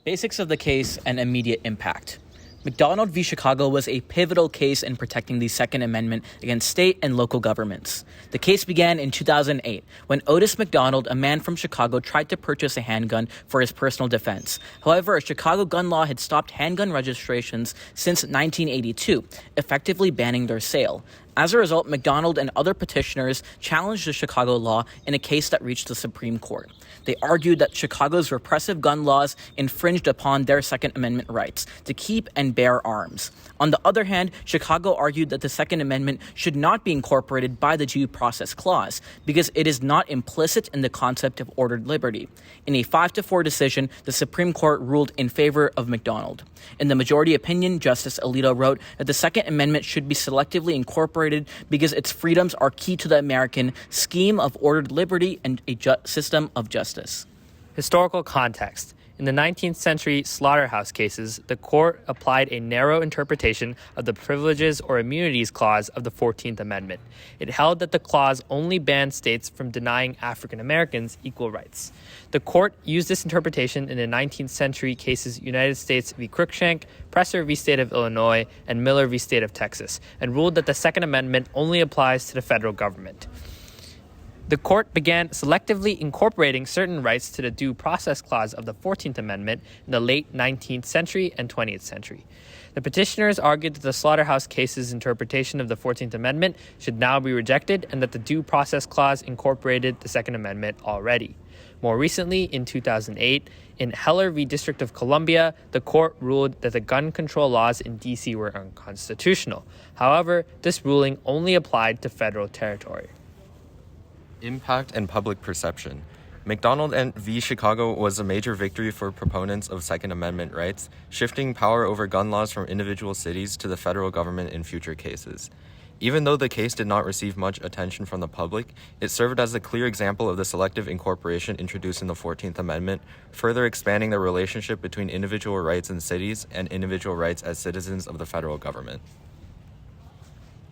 Basics of the case and immediate impact. McDonald v. Chicago was a pivotal case in protecting the Second Amendment against state and local governments. The case began in 2008 when Otis McDonald, a man from Chicago, tried to purchase a handgun for his personal defense. However, a Chicago gun law had stopped handgun registrations since 1982, effectively banning their sale. As a result, McDonald and other petitioners challenged the Chicago law in a case that reached the Supreme Court. They argued that Chicago's repressive gun laws infringed upon their Second Amendment rights to keep and bear arms. On the other hand, Chicago argued that the Second Amendment should not be incorporated by the Due Process Clause because it is not implicit in the concept of ordered liberty. In a 5-4 decision, the Supreme Court ruled in favor of McDonald. In the majority opinion, Justice Alito wrote that the Second Amendment should be selectively incorporated because its freedoms are key to the American scheme of ordered liberty and a system of justice. Historical context. In the 19th century slaughterhouse cases, the court applied a narrow interpretation of the Privileges or Immunities Clause of the 14th Amendment. It held that the clause only banned states from denying African Americans equal rights. The court used this interpretation in the 19th century cases United States v. Cruikshank, Presser v. State of Illinois, and Miller v. State of Texas, and ruled that the Second Amendment only applies to the federal government. The court began selectively incorporating certain rights to the Due Process Clause of the 14th Amendment in the late 19th century and 20th century. The petitioners argued that the slaughterhouse case's interpretation of the 14th Amendment should now be rejected and that the Due Process Clause incorporated the Second Amendment already. More recently, in 2008, in Heller v. District of Columbia, the court ruled that the gun control laws in D.C. were unconstitutional. However, this ruling only applied to federal territory. Impact and public perception. McDonald v. Chicago was a major victory for proponents of Second Amendment rights, shifting power over gun laws from individual cities to the federal government in future cases. Even though the case did not receive much attention from the public, it served as a clear example of the selective incorporation introduced in the 14th Amendment, further expanding the relationship between individual rights in cities and individual rights as citizens of the federal government.